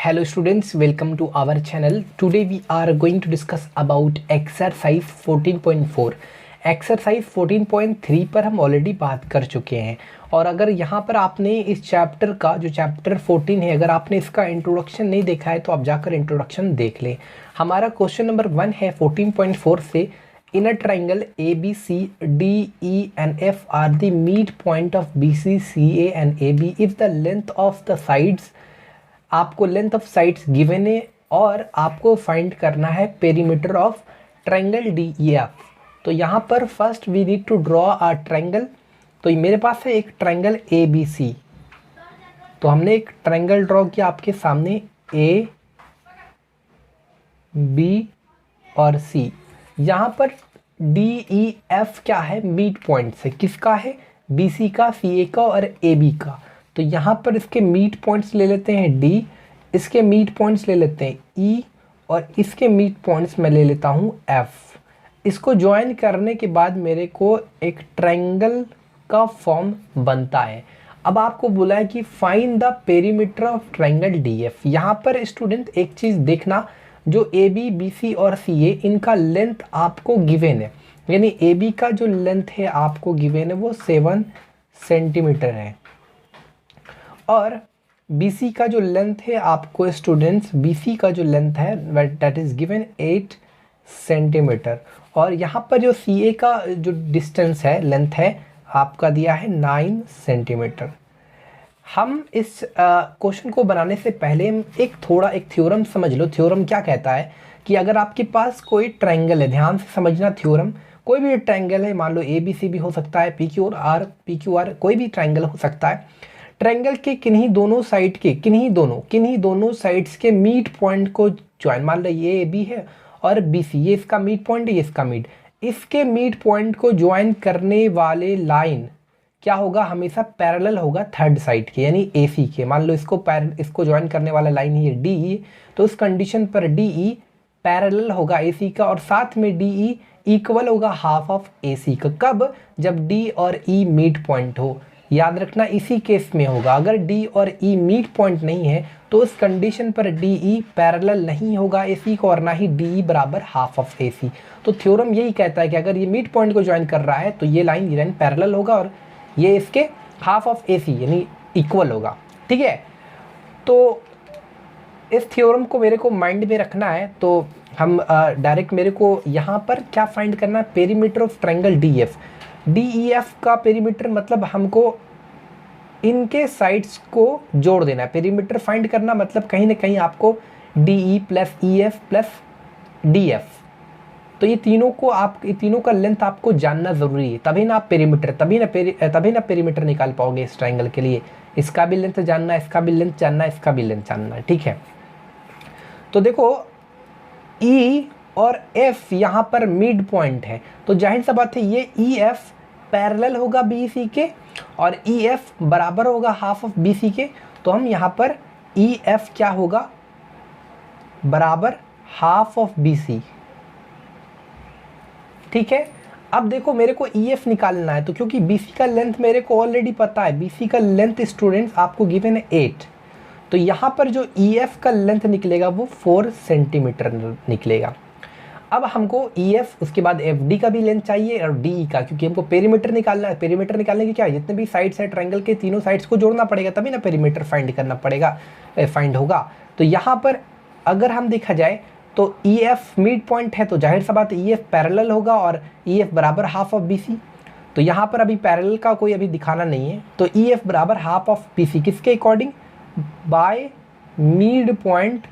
Hello students, welcome to our channel. Today we are going to discuss about exercise 14.4. Exercise 14.3 पर हम already बात कर चुके हैं और अगर यहाँ पर आपने इस चैप्टर का जो चैप्टर 14 है अगर आपने इसका इंट्रोडक्शन नहीं देखा है तो आप जाकर इंट्रोडक्शन देख लें। हमारा क्वेश्चन नंबर 1 है 14.4 से in a triangle A B C D E and F are the mid point of B C C A and A B if the length of the sides, आपको length of sides given है और आपको find करना है perimeter of triangle D E F. तो यहाँ पर first we need to draw a triangle. तो मेरे पास है एक ट्राइंगल ए बी सी। तो हमने एक ट्राइंगल ड्रॉ किया आपके सामने ए बी और सी। यहाँ पर डी ई एफ क्या है, मिड पॉइंट से किसका है, बी सी का, सी ए का और ए बी का। तो यहाँ पर इसके मिड पॉइंट्स ले लेते हैं डी, इसके मिड पॉइंट्स ले लेते हैं ई और इसके मिड पॉइंट्स मैं ले लेता हूँ एफ। इसको ज्वाइन करने के बाद मेरे को एक ट्रायंगल का फॉर्म बनता है। अब आपको बोला है कि find the perimeter of triangle D F. यहाँ पर स्टूडेंट एक चीज़ देखना, जो ए बी बी सी और सी ए इनका लेंथ आपको गिवन है, यानी ए बी का जो लेंथ है आपको गिवन है वो 7 सेंटीमीटर है और बी सी का जो लेंथ है आपको स्टूडेंट्स बी सी का जो लेंथ है दैट इज़ गिवन 8 सेंटीमीटर और यहाँ पर जो सी ए का जो डिस्टेंस है, लेंथ है आपका दिया है 9 सेंटीमीटर। हम इस क्वेश्चन को बनाने से पहले एक थ्योरम समझ लो। थ्योरम क्या कहता है कि अगर आपके पास कोई ट्रायंगल है, ध्यान से समझना थ्योरम, कोई भी ट्रायंगल है, मान लो ए बी सी भी हो सकता है, पी क्यू आर कोई भी ट्रायंगल हो सकता है। ट्रायंगल के किन्हीं दोनों साइड के किन्हीं दोनों साइड्स के मिड पॉइंट को ज्वाइन, मान लो ये ए बी है और बी सी, ये इसका मिड पॉइंट है, ये इसका मिड, इसके मिड पॉइंट को ज्वाइन करने वाले लाइन क्या होगा, हमेशा पैरेलल होगा थर्ड साइड के, यानी ए सी के। मान लो इसको ज्वाइन करने वाला लाइन ही है डी ई, तो उस कंडीशन पर डी ई पैरेलल होगा ए सी का और साथ में डी ई इक्वल होगा हाफ ऑफ ए सी का। कब, जब डी और ई मिड पॉइंट हो। याद रखना इसी केस में होगा। अगर डी और ई मिड पॉइंट नहीं है तो उस कंडीशन पर डी ई पैरेलल नहीं होगा ए सी को और ना ही डी ई बराबर हाफ ऑफ ए सी। तो थ्योरम यही कहता है कि अगर ये मिड पॉइंट को ज्वाइन कर रहा है तो ये लाइन पैरेलल होगा और ये इसके हाफ ऑफ ए सी यानी इक्वल होगा। ठीक है, तो इस थ्योरम को मेरे को माइंड में रखना है। तो हम डायरेक्ट मेरे को यहाँ पर क्या फाइंड करना है, perimeter of triangle D F. D E F का पेरीमीटर मतलब हमको इनके साइड्स को जोड़ देना है। पेरीमीटर फाइंड करना मतलब कहीं ना कहीं आपको D E plus E F plus D F, तो ये तीनों का लेंथ आपको जानना ज़रूरी है, तभी ना आप पेरीमीटर तभी ना पेरीमीटर निकाल पाओगे इस ट्रायंगल के लिए। इसका भी लेंथ जानना है, इसका भी लेंथ जानना है, इसका भी लेंथ जानना है। ठीक है, तो देखो ई और एफ यहाँ पर मिड पॉइंट है, तो जाहिर सा बात है ये ई एफ पैरेलल होगा बी सी के और ई एफ बराबर होगा हाफ ऑफ बी सी के। तो हम यहाँ पर ई एफ क्या होगा, बराबर हाफ ऑफ बी सी। ठीक है, अब देखो मेरे को ई एफ निकालना है, तो क्योंकि बी सी का लेंथ मेरे को ऑलरेडी पता है, बी सी का लेंथ स्टूडेंट्स आपको गिवन है 8, तो यहाँ पर जो ई एफ का लेंथ निकलेगा वो 4 सेंटीमीटर निकलेगा। अब हमको ई एफ, उसके बाद एफ डी का भी लेंथ चाहिए और डी ई का, क्योंकि हमको पेरीमीटर निकालना है। पेरीमीटर निकालने की क्या है, जितने भी साइड्स है ट्रायंगल के तीनों साइड्स को जोड़ना पड़ेगा, तभी ना पेरीमीटर फाइंड होगा। तो यहाँ पर अगर हम देखा जाए तो ई एफ मिड पॉइंट है, तो जाहिर सा बात है ई एफ पैरेलल होगा और ई एफ बराबर हाफ ऑफ बी सी। तो यहाँ पर अभी पैरेलल का कोई अभी दिखाना नहीं है, तो ई एफ बराबर हाफ ऑफ बी सी किसके according, bye mid point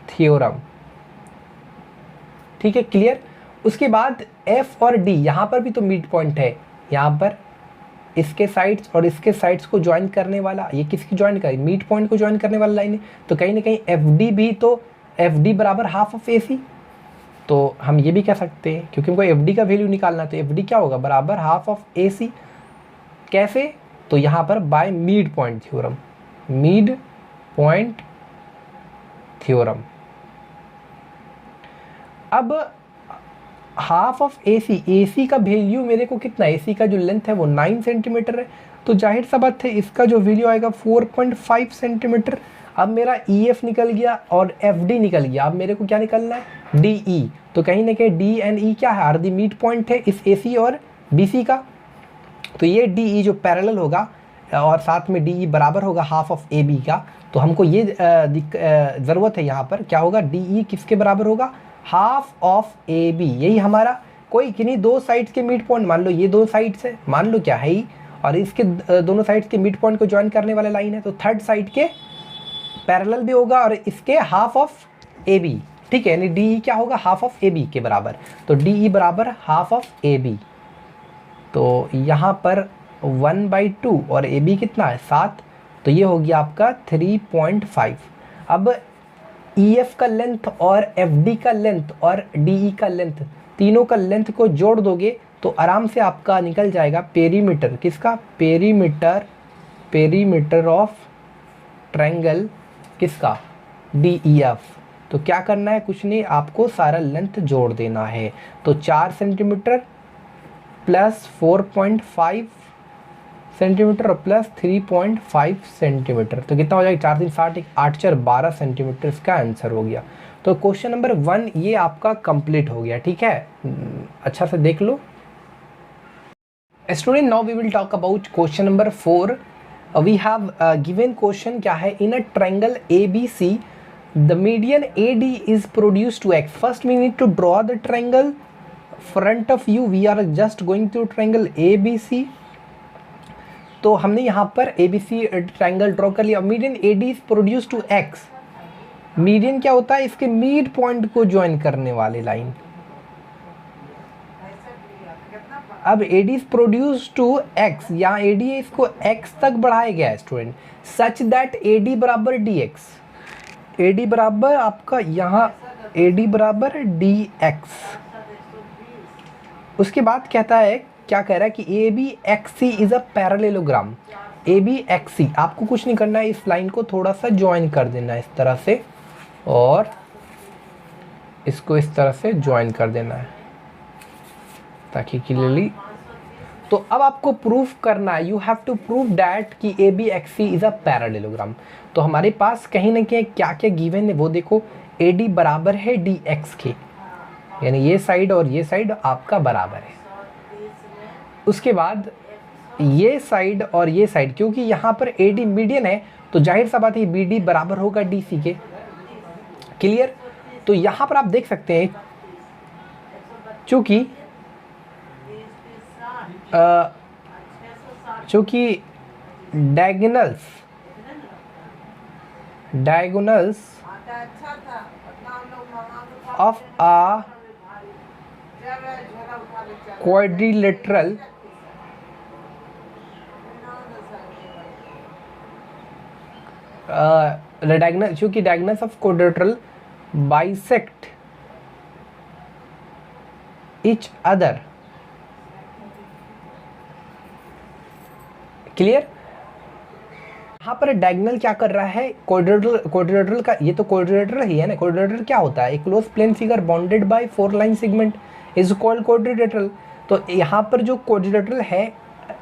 theorem. ठीक है, क्लियर। उसके बाद एफ और डी, यहाँ पर भी तो मिड पॉइंट है, यहाँ पर इसके साइड्स और इसके साइड्स को ज्वाइन करने वाला, ये किसकी ज्वाइन करे, मिड पॉइंट को ज्वाइन करने वाला लाइन है, तो कहीं ना कहीं एफ डी भी, तो एफ डी बराबर हाफ ऑफ ए सी। तो हम ये भी कह सकते हैं, क्योंकि हमको एफ डी का वैल्यू निकालना है, तो एफ डी क्या होगा, बराबर हाफ ऑफ ए सी। कैसे, तो यहाँ पर बाय मिड पॉइंट थ्योरम। अब हाफ ऑफ ए सी का वैल्यू मेरे को कितना है, ए सी का जो लेंथ है वो 9 सेंटीमीटर है, तो जाहिर सा बात है इसका जो वैल्यू आएगा 4.5 सेंटीमीटर। अब मेरा EF निकल गया और FD निकल गया, अब मेरे को क्या निकलना है, DE। तो कहीं ना कहीं D and E क्या है, आर दी मिड पॉइंट है इस AC और BC का। तो ये DE जो पैरेलल होगा और साथ में DE बराबर होगा हाफ ऑफ AB का। तो हमको ये ज़रूरत है यहाँ पर क्या होगा, DE किसके बराबर होगा, हाफ ऑफ AB। यही हमारा कोई किन्हीं दो साइड्स के मिड पॉइंट, मान लो ये दो साइड्स है, मान लो क्या है ही, और इसके दोनों साइड्स के मिड पॉइंट को ज्वाइन करने वाला लाइन है, तो थर्ड साइड के पैरेलल भी होगा और इसके हाफ ऑफ AB, ठीक है, यानी DE क्या होगा, हाफ ऑफ AB के बराबर। तो DE बराबर हाफ ऑफ AB। तो यहाँ पर 1/2 और AB कितना है 7, तो ये हो गया आपका 3.5। अब EF का लेंथ और FD का लेंथ और DE का लेंथ, तीनों का लेंथ को जोड़ दोगे तो आराम से आपका निकल जाएगा पेरीमीटर, किसका, पेरीमीटर ऑफ ट्रायंगल किसका, DEF। तो क्या करना है, कुछ नहीं, आपको सारा लेंथ जोड़ देना है। तो 4 सेंटीमीटर प्लस 4.5 सेंटीमीटर और प्लस 3.5 सेंटीमीटर, तो कितना हो जाएगा, 4 3 60, 8 4 12 सेंटीमीटर इसका आंसर हो गया। तो क्वेश्चन नंबर 1 ये आपका कंप्लीट हो गया, ठीक है, अच्छा से देख लो। Student, now we will talk about question number 4। We have given question क्या है, in a triangle ABC the median AD is produced to X। First we need to draw the triangle front of you, we are just going to triangle ABC। तो हमने यहाँ पर ABC triangle draw कर लिया। Median AD is produced to X, median क्या होता है, इसके मिड पॉइंट को ज्वाइन करने वाले लाइन। अब AD is produced to X, यहाँ AD है इसको X तक बढ़ाया गया है स्टूडेंट, सच दैट AD बराबर DX, AD बराबर आपका यहाँ AD बराबर DX। उसके बाद कहता है, क्या कह रहा है कि ABXC is a parallelogram. ABXC आपको कुछ नहीं करना है, इस लाइन को थोड़ा सा ज्वाइन कर देना है इस तरह से, और इसको इस तरह से ज्वाइन कर देना है ताकि क्लियरली। तो अब आपको प्रूफ करना है, you have to prove that कि ABXC इज अ पैरेललोग्राम। तो हमारे पास कहीं ना कहीं क्या क्या गिवन है वो देखो, AD बराबर है DX के, यानी ये साइड और ये साइड आपका बराबर है। उसके बाद ये साइड और ये साइड, क्योंकि यहाँ पर AD मीडियन है तो जाहिर सा बात है BD बराबर होगा DC के, क्लियर। तो यहाँ पर आप देख सकते हैं चूँकि डायगोनल्स ऑफ a quadrilateral चूँकि diagonals of quadrilateral bisect each other, clear. यहाँ पर डायगोनल क्या कर रहा है, क्वाड्रिलेटरल का, ये तो क्वाड्रिलेटरल ही है ना। क्वाड्रिलेटरल क्या होता है, एक close plane figure bounded by 4 line segment is called quadrilateral. तो यहाँ पर जो क्वाड्रिलेटरल है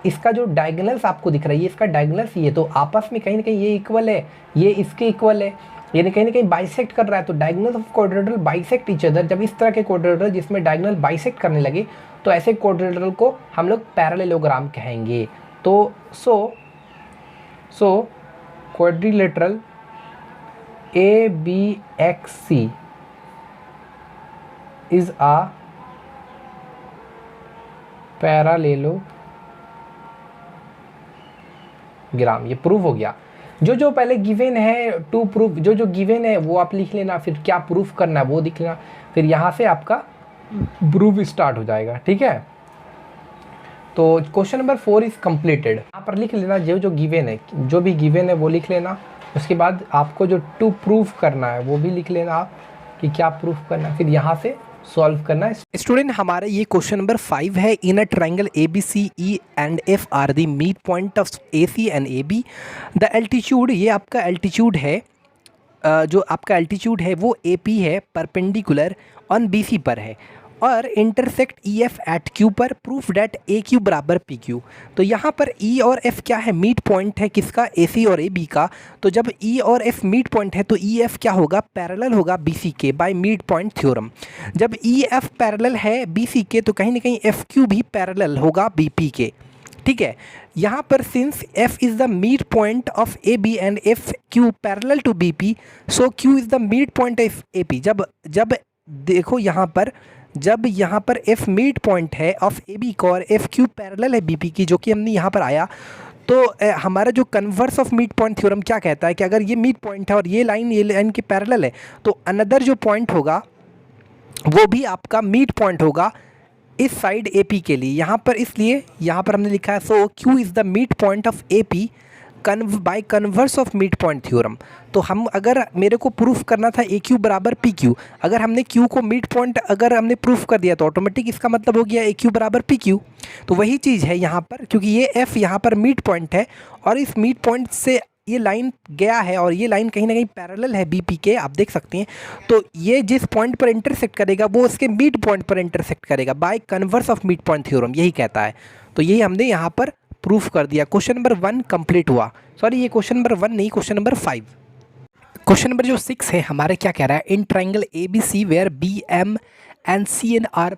इसका जो डायगोनल्स आपको दिख रहा है, ये इसका डायगोनल्स, ये तो आपस में कहीं ना कहीं ये इक्वल है, ये इसके इक्वल है, यानी कहीं ना कहीं बाइसेक्ट कर रहा है। तो diagonals of quadrilateral bisect each other. जब इस तरह के क्वाड्रिलेटरल जिसमें डायगोनल बाइसेक्ट करने लगे तो ऐसे क्वाड्रिलेटरल को हम लोग पैरेललोग्राम कहेंगे। तो so quadrilateral ABXC is a parallelogram, ये प्रूव हो गया। जो पहले गिवन है टू प्रूफ, जो गिवन है वो आप लिख लेना, फिर क्या प्रूफ करना है वो दिख लेना, फिर यहाँ से आपका प्रूफ स्टार्ट हो जाएगा, ठीक है। तो क्वेश्चन नंबर 4 इज कंप्लीटेड। यहाँ पर लिख लेना जो गिवन है, जो भी गिवन है वो लिख लेना। उसके बाद आपको जो टू प्रूफ करना है वो भी लिख लेना आप कि क्या प्रूफ करना है, फिर यहाँ से सॉल्व करना है। स्टूडेंट, हमारा ये क्वेश्चन नंबर 5 है। In a triangle ABCE and F are the mid point of AC and AB। The altitude, ये आपका एल्टीट्यूड है, जो आपका एल्टीट्यूड है वो AP है, परपेंडिकुलर ऑन BC पर है, और intersect E F at Q पर, प्रूफ डेट ए क्यू बराबर पी क्यू। तो यहाँ पर ई और एफ क्या है, मीट पॉइंट है किसका, ए सी और ए बी का। तो जब ई और एफ मीट पॉइंट है तो ई एफ क्या होगा, पैरेलल होगा बी सी के बाय मीट पॉइंट थ्योरम। जब ई एफ पैरेलल है बी सी के तो कहीं ना कहीं एफ क्यू भी पैरेलल होगा बी पी के। ठीक है, यहाँ पर since f is the mid point of A B and F Q parallel to B P, so q is the mid point of A P. जब देखो यहाँ पर, जब यहाँ पर f मीट पॉइंट है ऑफ ए बी का और एफ क्यू पैरेलल है बी पी की, जो कि हमने यहाँ पर आया, तो हमारा जो converse of mid point theorem क्या कहता है कि अगर ये मीट पॉइंट है और ये लाइन के पैरेलल है तो अनदर जो पॉइंट होगा वो भी आपका मीट पॉइंट होगा इस साइड ए पी के लिए। यहाँ पर इसलिए यहाँ पर हमने लिखा है so Q is the mid point of A P by converse of mid point theorem. तो हम अगर मेरे को प्रूफ करना था ए क्यू बराबर पी क्यू, अगर हमने क्यू को मीट पॉइंट अगर हमने प्रूफ कर दिया तो ऑटोमेटिक इसका मतलब हो गया ए क्यू बराबर पी क्यू। तो वही चीज़ है यहाँ पर, क्योंकि ये एफ यहाँ पर मीट पॉइंट है और इस मीट पॉइंट से ये लाइन गया है और ये लाइन कहीं ना कहीं पैरेलल है बीपी के, आप देख सकते हैं। तो ये जिस पॉइंट पर इंटरसेक्ट करेगा वो उसके मीट पॉइंट पर इंटरसेक्ट करेगा bye converse of mid point theorem, यही कहता है। तो यही हमने यहाँ पर प्रूफ कर दिया। क्वेश्चन नंबर 1 कंप्लीट हुआ। सॉरी, ये क्वेश्चन नंबर 1 नहीं, क्वेश्चन नंबर 5। क्वेश्चन नंबर जो 6 है हमारे क्या कह रहा है, in triangle A B C where B M and CN are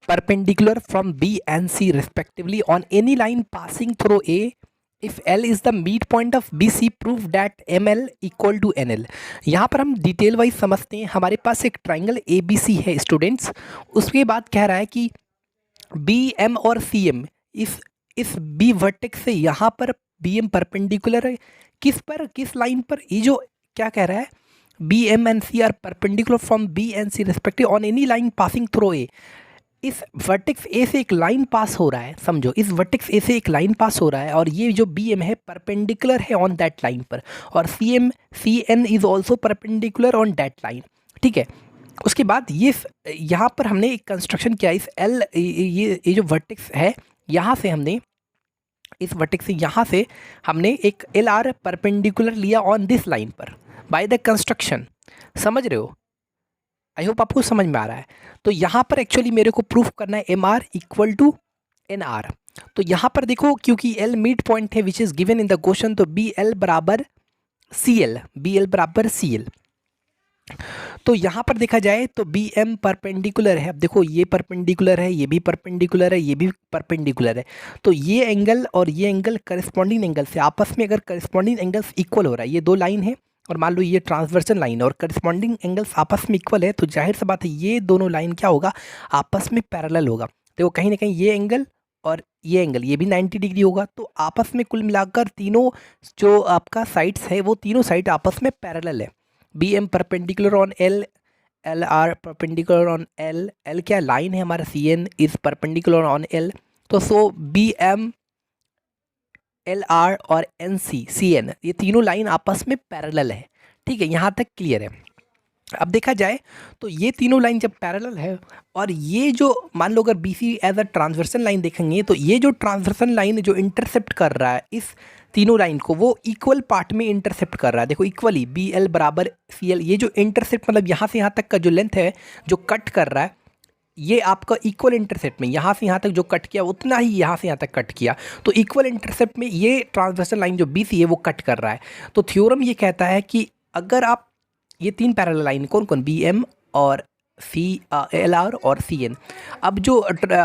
perpendicular from B and C respectively on any line passing through A. If L is the midpoint of BC, prove that ML equal to NL। यहाँ पर हम detail wise समझते हैं। हमारे पास एक triangle ABC है students, उसके बाद कह रहा है कि BM और CM इस B वर्टेक्स से यहाँ पर BM परपेंडिकुलर है किस पर, किस लाइन पर, ये जो क्या कह रहा है, B M and C are perpendicular from B and C respectively on any line passing through A। इस वर्टेक्स ए से एक लाइन पास हो रहा है, समझो इस वर्टेक्स ए से एक लाइन पास हो रहा है और ये जो बी एम है परपेंडिकुलर है ऑन दैट लाइन पर, और C N is also perpendicular on that line. ठीक है, उसके बाद ये यहाँ पर हमने एक कंस्ट्रक्शन किया, इस एल ये जो वर्टेक्स है यहाँ से हमने, इस वर्टेक्स से यहाँ से हमने एक एल आर परपेंडिकुलर लिया ऑन दिस लाइन पर बाय द कंस्ट्रक्शन। समझ रहे हो, आई होप आपको समझ में आ रहा है। तो यहाँ पर एक्चुअली मेरे को प्रूफ करना है M R equal to N R. तो यहाँ पर देखो, क्योंकि एल मिड पॉइंट है which is given in the question, तो बी एल बराबर सी एल, बी एल बराबर सी एल। तो यहाँ पर देखा जाए तो बी एम परपेंडिकुलर है। अब देखो ये परपेंडिकुलर है, ये भी परपेंडिकुलर है, ये भी परपेंडिकुलर है। तो ये एंगल और ये एंगल करस्पॉन्डिंग एंगल से आपस में अगर करस्पॉन्डिंग एंगल्स इक्वल हो रहा है, ये दो लाइन है और मान लो ये ट्रांसवर्सल लाइन है और करस्पॉन्डिंग एंगल्स आपस में इक्वल है, तो जाहिर सी बात है ये दोनों लाइन क्या होगा, आपस में पैरेलल होगा। देखो कहीं ना कहीं ये एंगल और ये एंगल ये भी 90 डिग्री होगा, तो आपस में कुल मिलाकर तीनों जो आपका साइड्स है वो तीनों साइड आपस में पैरेलल है। B M perpendicular on L, L R perpendicular on L, L क्या लाइन है हमारा, C N is perpendicular on L. तो so B M, L R और एन सी, सी एन, ये तीनों लाइन आपस में पैरेलल है। ठीक है, यहाँ तक क्लियर है। अब देखा जाए तो ये तीनों लाइन जब पैरेलल है और ये जो मान लो अगर B C as a transversal line देखेंगे, तो ये जो ट्रांसवर्सल लाइन जो इंटरसेप्ट कर रहा है इस तीनों लाइन को, वो इक्वल पार्ट में इंटरसेप्ट कर रहा है। देखो इक्वली बी एल बराबर सी एल, ये जो इंटरसेप्ट मतलब यहाँ से यहाँ तक का जो लेंथ है जो कट कर रहा है, ये आपका इक्वल इंटरसेप्ट में यहाँ से यहाँ तक जो कट किया उतना ही यहाँ से यहाँ तक कट किया, तो इक्वल इंटरसेप्ट में ये ट्रांसवर्सल लाइन जो बी सी है वो कट कर रहा है। तो थ्योरम ये कहता है कि अगर आप ये तीन पैरेलल लाइन कौन कौन, बी एम और सी एल आर और सी एन, अब जो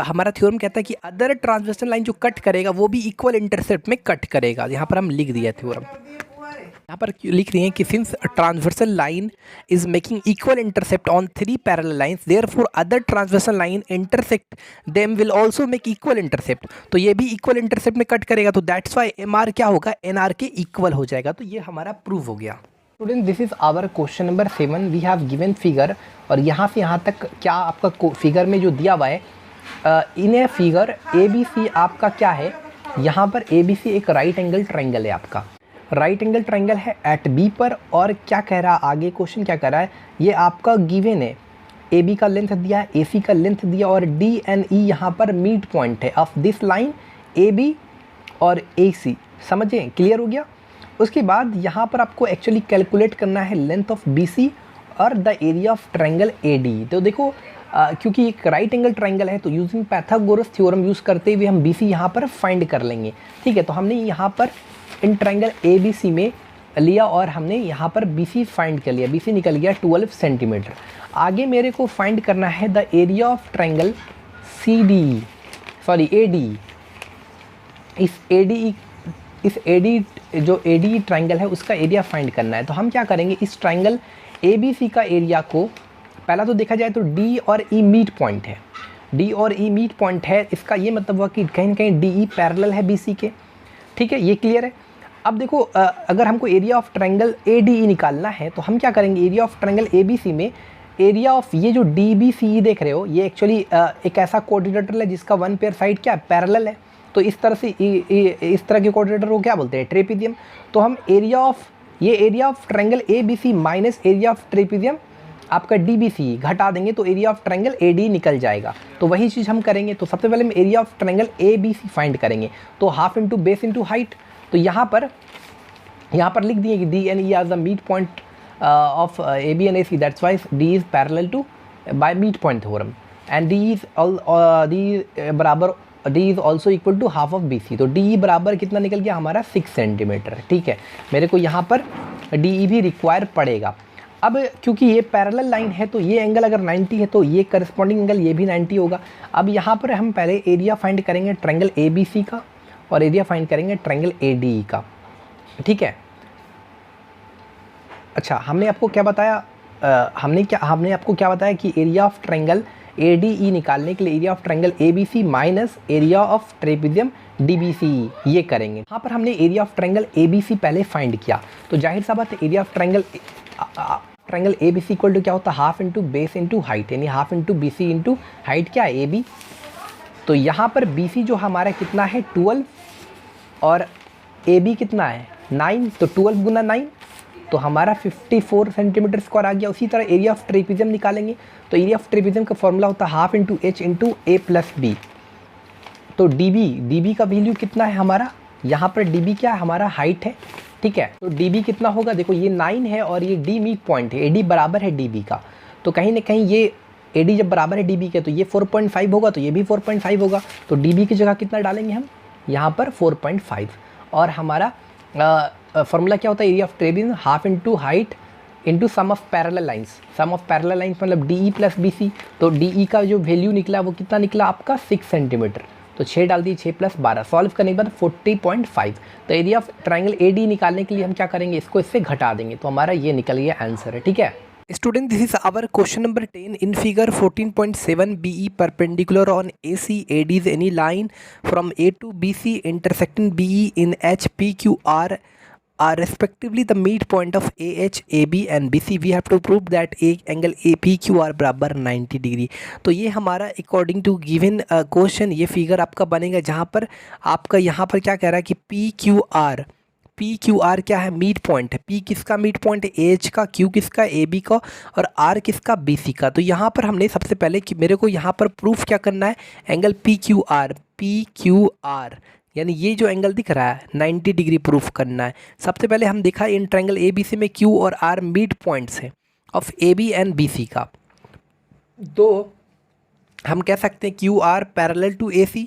हमारा थ्योरम कहता है कि अदर ट्रांसवर्सल लाइन जो कट करेगा वो भी इक्वल इंटरसेप्ट में कट करेगा। यहाँ पर हम लिख दिया थ्योरम, यहाँ पर लिख रहे हैं कि since transversal line is making equal intercept on 3 parallel lines, therefore other transversal line intersect them will also make equal intercept. तो ये भी इक्वल इंटरसेप्ट में कट करेगा, तो दैट्स व्हाई एम आर क्या होगा, एन आर के इक्वल हो जाएगा। तो ये हमारा प्रूव हो गया। Student this is our question number 7। We have given figure, और यहाँ से यहाँ तक क्या आपका फिगर में जो दिया हुआ है, इन ए फिगर ए बी सी आपका क्या है, यहाँ पर ए बी सी एक राइट एंगल ट्राइंगल है, आपका राइट एंगल ट्राइंगल है एट बी पर। और क्या कह रहा है आगे क्वेश्चन, क्या कह रहा है, ये आपका गिवन है, ए बी का लेंथ दिया है, ए सी का लेंथ दिया, और डी एंड ई यहाँ पर मीट पॉइंट है of this line A B और ए सी। समझे, क्लियर हो गया। उसके बाद यहाँ पर आपको एक्चुअली कैलकुलेट करना है लेंथ ऑफ बी सी और the area of triangle A D. तो देखो क्योंकि एक राइट एंगल ट्राइंगल है तो यूजिंग पाइथागोरस थ्योरम यूज़ करते हुए हम BC यहाँ पर फाइंड कर लेंगे। ठीक है, तो हमने यहाँ पर इन ट्राइंगल ABC में लिया और हमने यहाँ पर BC फाइंड कर लिया। BC निकल गया 12 सेंटीमीटर। आगे मेरे को फाइंड करना है the area of triangle AD। इस AD जो AD ट्राइंगल है उसका एरिया फाइंड करना है। तो हम क्या करेंगे, इस ट्राइंगल ABC का एरिया को पहला तो देखा जाए तो D और E मीट पॉइंट है। D और E मीट पॉइंट है, इसका ये मतलब हुआ कि कहीं ना कहीं DE पैरेलल है BC के। ठीक है, ये क्लियर है। अब देखो अगर हमको एरिया ऑफ ट्राइंगल ADE निकालना है तो हम क्या करेंगे, एरिया ऑफ ट्राइंगल ABC में एरिया ऑफ ये जो DBCE देख रहे हो ये एक्चुअली एक ऐसा कोऑर्डिनेटर है जिसका वन पेयर साइड क्या पैरेलल है। तो इस तरह से इस तरह के कोऑर्डिनेटर को क्या बोलते हैं, ट्रेपीजियम। तो हम area of triangle ABC minus area of trapezium आपका DBCE घटा देंगे तो एरिया ऑफ ट्राइंगल AD निकल जाएगा। तो वही चीज़ हम करेंगे। तो सबसे पहले हम area of triangle ABC find करेंगे। तो half into base into height. तो यहाँ पर लिख दिए कि D and E are the mid point of AB and AC, that's why D is parallel to by mid point theorem and D is also equal to half of BC। तो DE बराबर कितना निकल गया हमारा 6 centimetre. ठीक है, मेरे को यहाँ पर DE भी रिक्वायर पड़ेगा। अब क्योंकि ये पैरेलल लाइन है तो ये एंगल अगर 90 है तो ये करस्पॉन्डिंग एंगल ये भी 90 होगा। अब यहाँ पर हम पहले एरिया फाइंड करेंगे ट्रायंगल ABC का और एरिया फाइंड करेंगे ट्रायंगल ADE का। ठीक है, अच्छा हमने आपको क्या बताया, हमने आपको क्या बताया कि एरिया ऑफ ट्रायंगल ADE निकालने के लिए area of triangle ABC minus area of trapezium DBCE ये करेंगे। यहाँ पर हमने एरिया ऑफ ट्रायंगल ABC पहले फाइंड किया तो जाहिर सा बात है area of triangle ABC equal to क्या होता है, half into base into height, यानी half into BC into height क्या है AB। तो यहाँ पर BC जो हमारा कितना है 12 और AB कितना है 9, तो 12 गुना 9 तो हमारा 54 सेंटीमीटर स्क्वायर आ गया। उसी तरह एरिया ऑफ ट्रेपीजियम निकालेंगे तो एरिया ऑफ ट्रेपीजियम का फॉर्मूला होता है half into H into A plus B। तो DB का वैल्यू कितना है हमारा, यहाँ पर DB क्या है हमारा हाइट है। ठीक है, तो DB कितना होगा, देखो ये 9 है और ये D मीट पॉइंट है, AD बराबर है DB का। तो कहीं ना कहीं ये AD जब बराबर है DB के तो ये 4.5 होगा तो ये भी 4.5 होगा। तो DB की जगह कितना डालेंगे हम यहाँ पर 4.5 और हमारा फॉर्मूला क्या होता है area of trapezium half into height into sum of parallel lines. Sum of parallel lines मतलब DE प्लस BC। तो DE का जो वैल्यू निकला वो कितना निकला आपका 6 सेंटीमीटर। तो 6 डाल दिए, 6 प्लस 12 सॉल्व करने के बाद 40.5। तो एरिया ऑफ ट्रायंगल AD निकालने के लिए हम क्या करेंगे, इसको इससे घटा देंगे तो हमारा ये निकल गया आंसर है। ठीक है student, this is our question number 10 in figure 14.7 BE perpendicular on AC AD is any line from A to BC intersecting BE in H P Q R are respectively the midpoint of AH AB and BC. We have to prove that angle APQR बराबर 90 degree. तो ये हमारा according to given question ये figure आपका बनेगा जहाँ पर आपका यहाँ पर क्या कह रहा है कि PQR क्या है, मिड पॉइंट है। P किसका मिड पॉइंट है, AH का, Q किसका AB का और R किसका BC का। तो यहाँ पर हमने सबसे पहले कि मेरे को यहाँ पर प्रूफ क्या करना है, एंगल PQR यानी ये जो एंगल दिख रहा है 90 डिग्री प्रूफ करना है। सबसे पहले हम देखा इन ट्रायंगल ABC में Q और R मिड पॉइंट्स है ऑफ AB एंड BC का। तो हम कह सकते हैं QR parallel to AC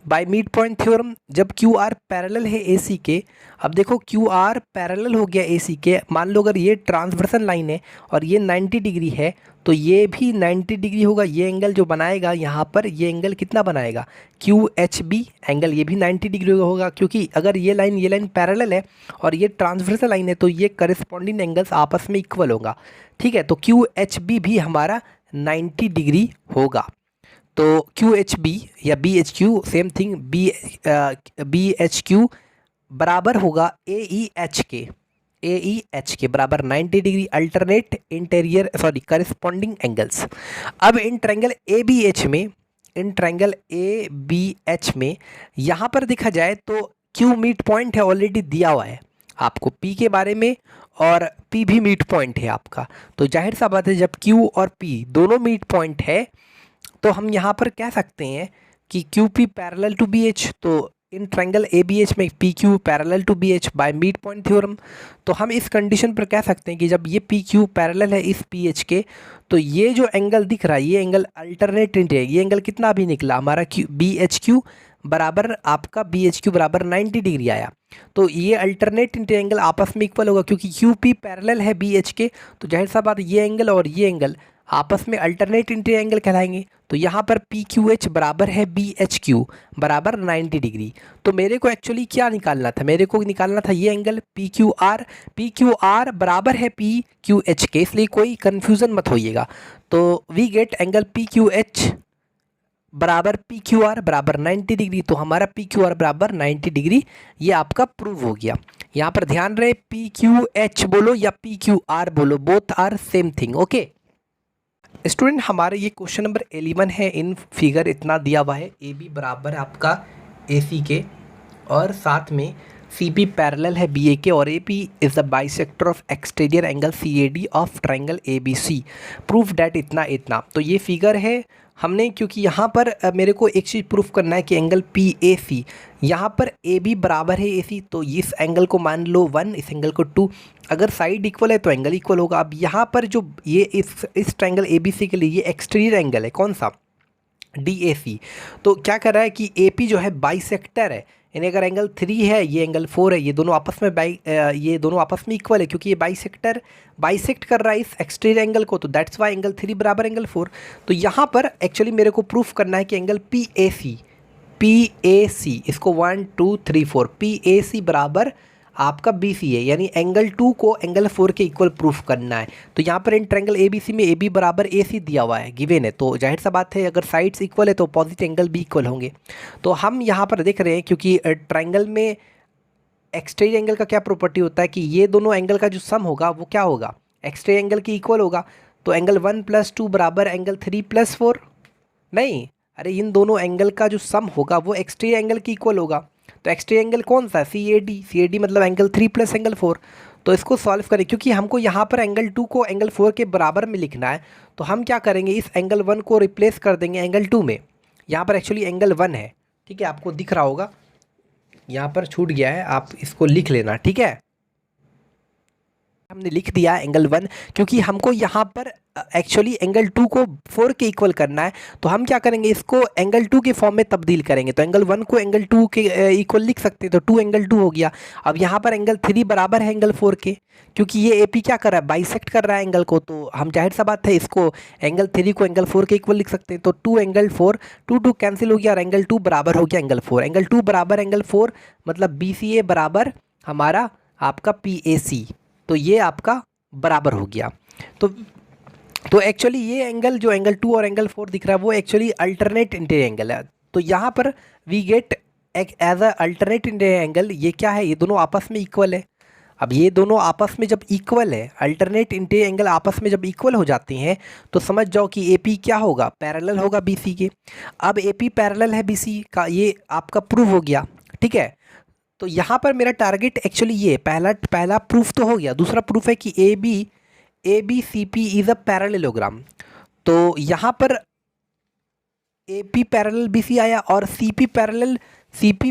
by mid point theorem. जब QR पैरेलल है AC के, अब देखो QR पैरेलल हो गया AC के, मान लो अगर ये ट्रांसवर्सल लाइन है और ये 90 डिग्री है तो ये भी 90 डिग्री होगा। ये एंगल जो बनाएगा यहाँ पर ये एंगल कितना बनाएगा QHB एंगल, ये भी 90 डिग्री होगा क्योंकि अगर ये लाइन पैरेलल है और ये ट्रांसवर्सल लाइन है तो ये करस्पॉन्डिंग एंगल्स आपस में इक्वल होगा। ठीक है, तो QHB भी हमारा 90 डिग्री होगा। तो QHB या BHQ सेम थिंग, BHQ बराबर होगा AEH के बराबर 90 degree alternate interior corresponding angles. अब इन ट्रायंगल ABH में यहाँ पर देखा जाए तो Q मिड पॉइंट है, ऑलरेडी दिया हुआ है आपको P के बारे में और P भी मिड पॉइंट है आपका। तो जाहिर सा बात है जब Q और P दोनों मिड पॉइंट है तो हम यहाँ पर कह सकते हैं कि QP पैरेलल टू BH। तो इन ट्रायंगल ABH में PQ parallel to BH by mid point theorem. तो हम इस कंडीशन पर कह सकते हैं कि जब ये PQ पैरेलल है इस PH के, तो ये जो एंगल दिख रहा है ये एंगल अल्टरनेट है। ये एंगल कितना अभी निकला हमारा BHQ बराबर आपका BHQ बराबर 90 डिग्री आया। तो ये अल्टरनेट एंगल आपस में इक्वल होगा क्योंकि QP पैरेलल है BH के, तो जाहिर सा बात ये एंगल और ये एंगल आपस में अल्टरनेट एंगल कहलाएंगे। तो यहाँ पर PQH बराबर है BHQ बराबर 90 डिग्री। तो मेरे को एक्चुअली क्या निकालना था, मेरे को निकालना था ये एंगल PQR बराबर है PQH के, इसलिए कोई कन्फ्यूज़न मत होइएगा। तो वी गेट एंगल PQH बराबर PQR बराबर 90 डिग्री। तो हमारा PQR बराबर 90 डिग्री ये आपका प्रूव हो गया। यहाँ पर ध्यान रहे PQH बोलो या PQR बोलो, both are same thing. Okay student, हमारे ये क्वेश्चन नंबर 11 है। इन फिगर इतना दिया हुआ है, AB बराबर आपका AC के और साथ में CP पैरेलल है BA के और AP is the bisector of exterior angle CAD of triangle ABC। Proof that इतना इतना। तो ये फिगर है हमने, क्योंकि यहाँ पर मेरे को एक चीज़ प्रूफ करना है कि एंगल PAC यहाँ पर AB बराबर है AC, तो इस एंगल को मान लो 1, इस एंगल को 2। अगर साइड इक्वल है तो एंगल इक्वल होगा। अब यहाँ पर जो ये इस ट्रायंगल ABC के लिए ये एक्सटीरियर एंगल है, कौन सा, DAC। तो क्या कर रहा है कि AP जो है बाइसेक्टर है, यानी अगर एंगल 3 है ये एंगल 4 है, ये दोनों आपस में इक्वल है क्योंकि ये बाइसेक्ट कर रहा है इस एक्सटीरियर एंगल को, तो दैट्स वाई एंगल 3 बराबर एंगल 4। तो यहाँ पर एक्चुअली मेरे को प्रूफ करना है कि एंगल PAC इसको 1 2 3 4 PAC बराबर आपका BC है, यानी एंगल 2 को एंगल 4 के इक्वल प्रूफ करना है। तो यहाँ पर इन ट्रायंगल ABC में AB बराबर AC दिया हुआ है, गिवन है। तो जाहिर सा बात है अगर साइड्स इक्वल है तो अपोजिट एंगल भी इक्वल होंगे। तो हम यहाँ पर देख रहे हैं क्योंकि ट्रायंगल में एक्सटीरियर एंगल का क्या प्रॉपर्टी होता है कि ये दोनों एंगल का जो सम होगा वो क्या होगा, एक्सटीरियर एंगल की इक्वल होगा। तो एंगल 1 + 2 बराबर एंगल 3 + 4 नहीं, अरे इन दोनों एंगल का जो सम होगा वो एक्सटीरियर एंगल की इक्वल होगा। तो एक्सटीरियर एंगल कौन सा है, CAD मतलब एंगल 3 + एंगल 4। तो इसको सॉल्व करें, क्योंकि हमको यहाँ पर एंगल 2 को एंगल 4 के बराबर में लिखना है। तो हम क्या करेंगे, इस एंगल 1 को रिप्लेस कर देंगे एंगल 2 में। यहाँ पर एक्चुअली एंगल 1 है, ठीक है, आपको दिख रहा होगा, यहाँ पर छूट गया है, आप इसको लिख लेना, ठीक है। हमने लिख दिया एंगल 1 क्योंकि हमको यहाँ पर एक्चुअली एंगल 2 को 4 के इक्वल करना है। तो हम क्या करेंगे, इसको एंगल 2 के फॉर्म में तब्दील करेंगे। तो एंगल 1 को एंगल 2 के इक्वल लिख सकते हैं, तो 2 एंगल 2 हो गया। अब यहाँ पर एंगल 3 बराबर है एंगल 4 के, क्योंकि ये AP क्या कर रहा है, बाइसेक्ट कर रहा है एंगल को। तो हम जाहिर सा बात है इसको एंगल 3 को एंगल 4 के इक्वल लिख सकते हैं। तो 2 एंगल 4, 2 कैंसिल हो गया और एंगल 2 बराबर हो गया एंगल 4। एंगल 2 बराबर एंगल 4 मतलब BCA बराबर हमारा आपका PAC। तो ये आपका बराबर हो गया। तो एक्चुअली ये एंगल जो एंगल 2 और एंगल 4 दिख रहा है वो एक्चुअली अल्टरनेट इंटीरियर एंगल है। तो यहाँ पर we get as a alternate interior angle, ये क्या है, ये दोनों आपस में इक्वल है। अब ये दोनों आपस में जब इक्वल है, अल्टरनेट इंटीरियर एंगल आपस में जब इक्वल हो जाते हैं तो समझ जाओ कि AP क्या होगा, पैरेलल होगा BC के। अब AP पैरेलल है BC का, ये आपका प्रूव हो गया, ठीक है। तो यहाँ पर मेरा टारगेट एक्चुअली ये पहला प्रूफ तो हो गया। दूसरा प्रूफ है कि ABCP इज़ अ पैरेललोग्राम। तो यहाँ पर AP पैरेलल BC आया और CP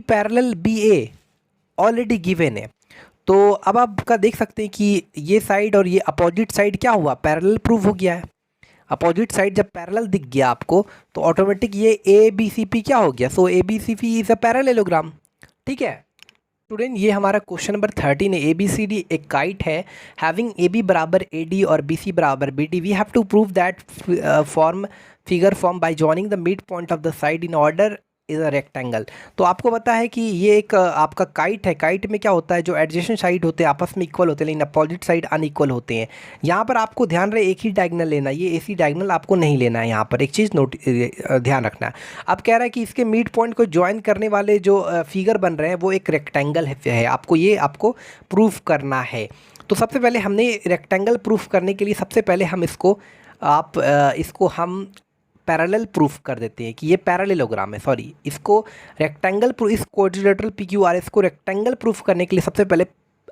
parallel BA already given है। तो अब आप का देख सकते हैं कि ये साइड और ये अपोजिट साइड क्या हुआ, पैरेलल प्रूफ हो गया है। अपोजिट साइड जब पैरेलल दिख गया आपको तो ऑटोमेटिक ये ABCP क्या हो गया, सो ABCP इज़ अ पैरेललोग्राम, ठीक है। स्टूडेंट, ये हमारा क्वेश्चन नंबर 13 है। ABCD एक काइट है हैविंग AB बराबर AD और BC बराबर BD। We have to prove that figure form by joining the mid point of the side in order is a rectangle. तो आपको पता है कि ये एक आपका काइट है। काइट में क्या होता है, जो एडजेसेंट साइड होते हैं आपस में इक्वल होते हैं लेकिन अपोजिट साइड अनइक्वल होते हैं। यहाँ पर आपको ध्यान रहे एक ही डायगोनल लेना, ये AC डायगोनल आपको नहीं लेना है। यहाँ पर एक चीज़ ध्यान रखना है। अब कह रहा है कि इसके मिड पॉइंट को ज्वाइन करने वाले जो फिगर बन रहे हैं वो एक रेक्टेंगल है। आपको प्रूफ करना है। तो सबसे पहले हमने रेक्टेंगल प्रूफ करने के लिए सबसे पहले हम इसको हम पैरेलल प्रूफ कर देते हैं कि ये पैरेललोग्राम है। सॉरी, इसको रेक्टेंगल इस क्वाड्रिलेटरल PQRS को रेक्टेंगल प्रूफ करने के लिए सबसे पहले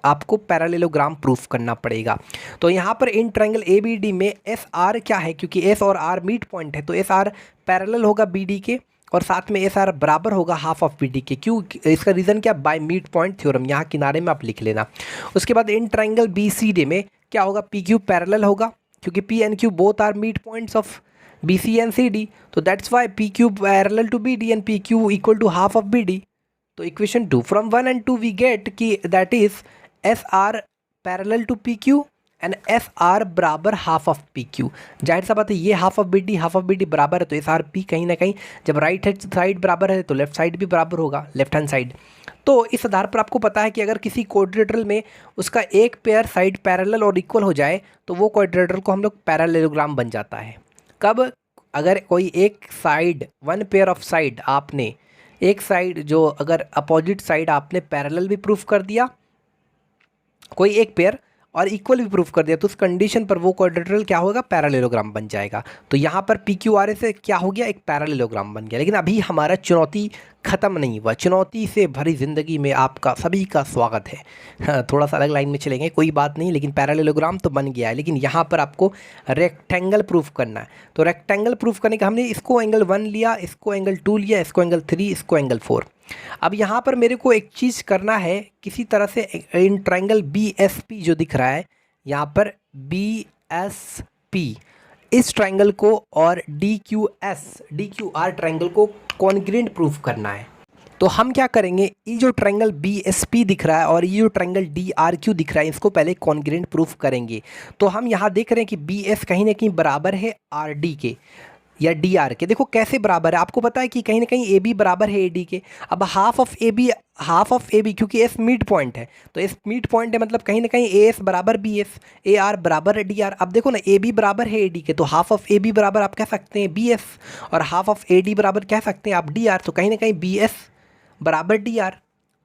आपको पैरेललोग्राम प्रूफ करना पड़ेगा। तो यहाँ पर इन ट्रायंगल ABD में SR क्या है, क्योंकि S और R मिड पॉइंट है तो SR पैरेलल होगा BD के और साथ में एस आर बराबर होगा हाफ ऑफ बी डी के। क्यों? इसका रीज़न क्या? बाय मिड पॉइंट थ्योरम, यहाँ किनारे में आप लिख लेना। उसके बाद in triangle B C D में क्या होगा? पी क्यू पैरेलल होगा, क्योंकि P and Q both are mid points of B C and C D, तो that's why P Q parallel to B D and P Q equal to half of B D. तो equation 2 from 1 and 2 we get कि that is S R parallel to P Q and S R बराबर half of P Q. जाहिर सा बात है ये half of B D बराबर है, तो एस आर पी कहीं ना कहीं जब राइट हैंड साइड बराबर है तो लेफ्ट साइड भी बराबर होगा, लेफ्ट हैंड साइड। तो इस आधार पर आपको पता है कि अगर किसी क्वाड्रिलेटरल में उसका एक पेयर साइड पैरेलल और इक्वल हो जाए तो वो क्वाड्रिलेटरल को हम लोग पैरेललोग्राम बन जाता है। कब? अगर कोई एक side, one pair of side, आपने एक साइड जो अगर अपोजिट साइड आपने पैरेलल भी प्रूफ कर दिया, कोई एक पेयर, और इक्वल भी प्रूफ कर दिया, तो उस कंडीशन पर वो क्वाड्रिलेटरल क्या होगा? पैरेललोग्राम बन जाएगा। तो यहाँ पर पी क्यू आर ए से क्या हो गया? एक पैरेललोग्राम बन गया। लेकिन अभी हमारा चुनौती ख़त्म नहीं हुआ, चुनौती से भरी ज़िंदगी में आपका सभी का स्वागत है। हाँ, थोड़ा सा अलग लाइन में चलेंगे, कोई बात नहीं, लेकिन पैरेललोग्राम तो बन गया है। लेकिन यहाँ पर आपको रेक्टेंगल प्रूफ करना है। तो रेक्टेंगल प्रूफ करने का हमने इसको एंगल 1 लिया, इसको एंगल 2 लिया, इसको एंगल 3, इसको एंगल 4। अब यहाँ पर मेरे को एक चीज़ करना है, किसी तरह से in triangle B S P जो दिख रहा है यहाँ पर, बी एस पी, इस ट्राइंगल को और डी क्यू आर ट्राइंगल को कॉन्ग्रुएंट प्रूफ करना है। तो हम क्या करेंगे, ये जो ट्राइंगल बी एस पी दिख रहा है और ये जो ट्राइंगल डी आर क्यू दिख रहा है, इसको पहले कॉन्ग्रुएंट प्रूफ करेंगे। तो हम यहाँ देख रहे हैं कि बी एस कहीं ना कहीं बराबर है आर डी के या डी आर के। देखो कैसे बराबर है, आपको पता है कि कहीं ना कहीं ए बी बराबर है ए डी के। अब हाफ ऑफ ए बी क्योंकि एस मिड पॉइंट है, तो एस मिड पॉइंट है, मतलब कहीं ना कहीं ए एस बराबर बी एस, ए आर बराबर है डी आर। अब देखो ना, ए बी बराबर है ए डी के, तो हाफ ऑफ ए बी बराबर आप कह सकते हैं बी एस, और हाफ ऑफ ए डी बराबर कह सकते हैं आप डी आर। तो कहीं ना कहीं बी एस बराबर डी आर,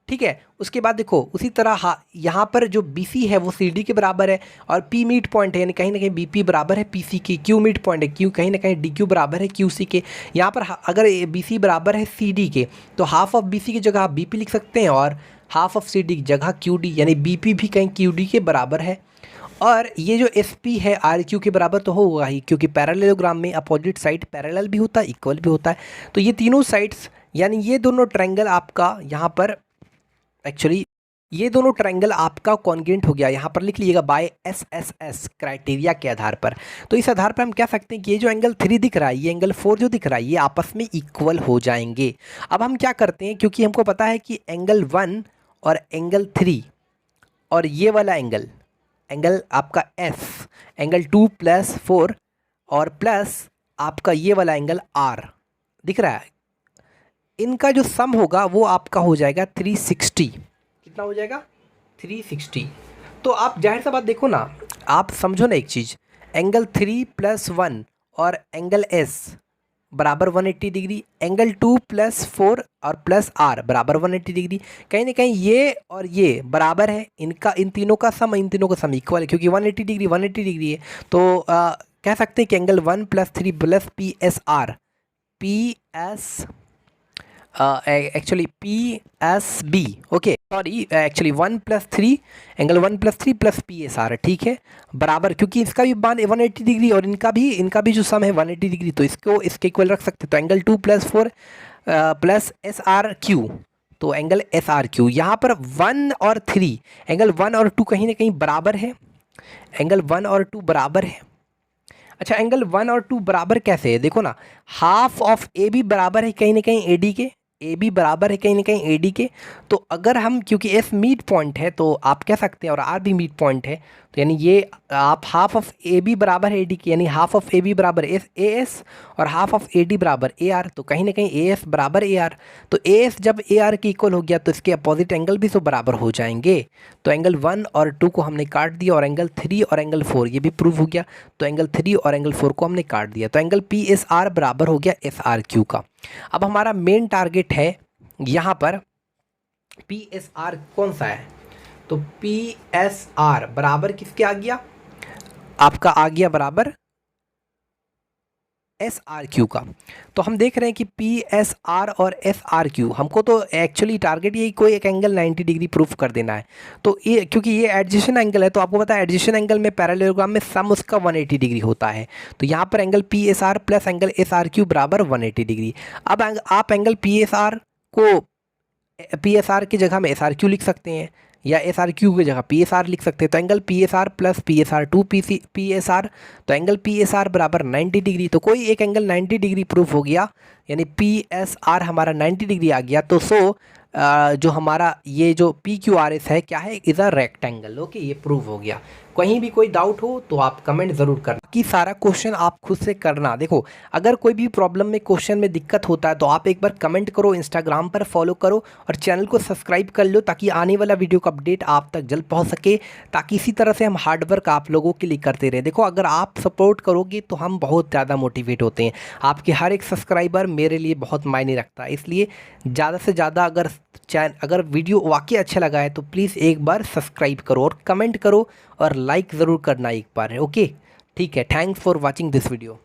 ठीक है। उसके बाद देखो उसी तरह यहाँ पर जो बी सी है वो सी डी के बराबर है, और पी मिड पॉइंट है, यानी कहीं ना कहीं बी पी बराबर है पी सी की। क्यू मिड पॉइंट है, क्यू कहीं ना कहीं डी क्यू बराबर है क्यू सी के। यहाँ पर अगर बी सी बराबर है सी डी के, तो हाफ ऑफ बी सी की जगह आप बी पी लिख सकते हैं, और हाफ ऑफ सी डी की जगह क्यू डी, यानी बी पी भी कहीं क्यू डी के बराबर है। और ये जो एस पी है आर क्यू के बराबर तो होगा ही, क्योंकि पैरेललोग्राम में अपोजिट साइड पैरेलल भी होता है, इक्वल भी होता है। तो ये तीनों साइड्स, यानी ये दोनों ट्रायंगल आपका यहाँ पर एक्चुअली ये दोनों ट्रायंगल आपका कॉन्ग्रुएंट हो गया। यहाँ पर लिख लीजिएगा by S S S criteria के आधार पर। तो इस आधार पर हम कह सकते हैं कि ये जो एंगल 3 दिख रहा है, ये एंगल 4 जो दिख रहा है, ये आपस में इक्वल हो जाएंगे। अब हम क्या करते हैं, क्योंकि हमको पता है कि एंगल 1 और एंगल 3 और ये वाला एंगल आपका एस, एंगल 2 + 4 और प्लस आपका ये वाला एंगल आर दिख रहा है, इनका जो सम होगा वो आपका हो जाएगा 360। कितना हो जाएगा? 360। तो आप जाहिर सा बात देखो ना, आप समझो ना एक चीज़, एंगल 3 + 1 और एंगल एस बराबर 180 डिग्री, एंगल 2 + 4 और प्लस आर बराबर 180 डिग्री। कहीं ना कहीं ये और ये बराबर है, इनका इन तीनों का सम इक्वल है, क्योंकि 180 डिग्री है। तो कह सकते हैं कि angle 1 + 3 + P S R, P S actually P S B, okay sorry, actually 1 + 3 angle 1 + 3 + P S R, ठीक है, बराबर, क्योंकि इसका भी मान 180 डिग्री और इनका भी जो सम है 180 डिग्री, तो इसको इसके इक्वल रख सकते हैं। तो angle 2 + 4 plus S R Q, तो एंगल एस आर क्यू। यहाँ पर 1 और 3, एंगल 1 और 2 कहीं ना कहीं बराबर है, एंगल 1 और 2 बराबर है। अच्छा, एंगल 1 और 2 बराबर कैसे है? देखो ना, हाफ ऑफ ए बी बराबर है कहीं ना कहीं ए डी के, ए बी बराबर है कहीं ना कहीं ए डी के। तो अगर हम, क्योंकि एस मिड पॉइंट है तो आप कह सकते हैं, और आर भी मिड पॉइंट है, तो यानी ये आप हाफ ऑफ ए बी बराबर है ए डी के, यानी हाफ ऑफ ए बी बराबर एस ए एस और हाफ ऑफ ए डी बराबर ए आर। तो कहीं ना कहीं ए एस बराबर ए आर, तो ए एस जब ए आर के इक्वल हो गया तो इसके अपोजिट एंगल भी तो बराबर हो जाएंगे। तो एंगल 1 और 2 को हमने काट दिया, और एंगल 3 और एंगल 4 ये भी प्रूव हो गया, तो एंगल 3 और एंगल 4 को हमने काट दिया। तो एंगल पी एस आर बराबर हो गया एस आर क्यू का। अब हमारा मेन टारगेट है यहाँ पर पी एस आर कौन सा है, तो पी एस आर बराबर किसके आ गया? आपका आ गया बराबर एस आर क्यू का। तो हम देख रहे हैं कि पी एस आर और एस आर क्यू, हमको तो एक्चुअली टारगेट यही कोई एक एंगल 90 डिग्री प्रूफ कर देना है। तो ये क्योंकि ये एडजेसेंट एंगल है, तो आपको पता है एडजेसेंट एंगल में पैरेललोग्राम में सम उसका 180 डिग्री होता है। तो यहाँ पर angle P S R plus angle S R Q बराबर 180 डिग्री। अब आप एंगल पी एस आर को पी एस आर की जगह में एस आर क्यू लिख सकते हैं, या एस आर क्यू की जगह पी एस आर लिख सकते हैं। तो angle P S R plus P S R two P S R, तो एंगल पी एस आर बराबर 90 डिग्री। तो कोई एक एंगल 90 डिग्री प्रूफ हो गया, यानी पी एस आर हमारा 90 डिग्री आ गया। तो जो हमारा ये जो पी क्यू आर एस है क्या है, इज अ रेक्टेंगल। ओके, ये प्रूव हो गया। कहीं भी कोई डाउट हो तो आप कमेंट ज़रूर करना, कि सारा क्वेश्चन आप खुद से करना। देखो, अगर कोई भी प्रॉब्लम में क्वेश्चन में दिक्कत होता है तो आप एक बार कमेंट करो, इंस्टाग्राम पर फॉलो करो और चैनल को सब्सक्राइब कर लो, ताकि आने वाला वीडियो का अपडेट आप तक जल्द पहुंच सके, ताकि इसी तरह से हम हार्डवर्क आप लोगों के लिए करते रहे। देखो, अगर आप सपोर्ट करोगे तो हम बहुत ज़्यादा मोटिवेट होते हैं। आपके हर एक सब्सक्राइबर मेरे लिए बहुत मायने रखता है, इसलिए ज़्यादा से ज़्यादा अगर वीडियो वाकई अच्छा लगा है तो प्लीज़ एक बार सब्सक्राइब करो और कमेंट करो और लाइक ज़रूर करना एक बार। ओके, ठीक है। Thanks for watching this video.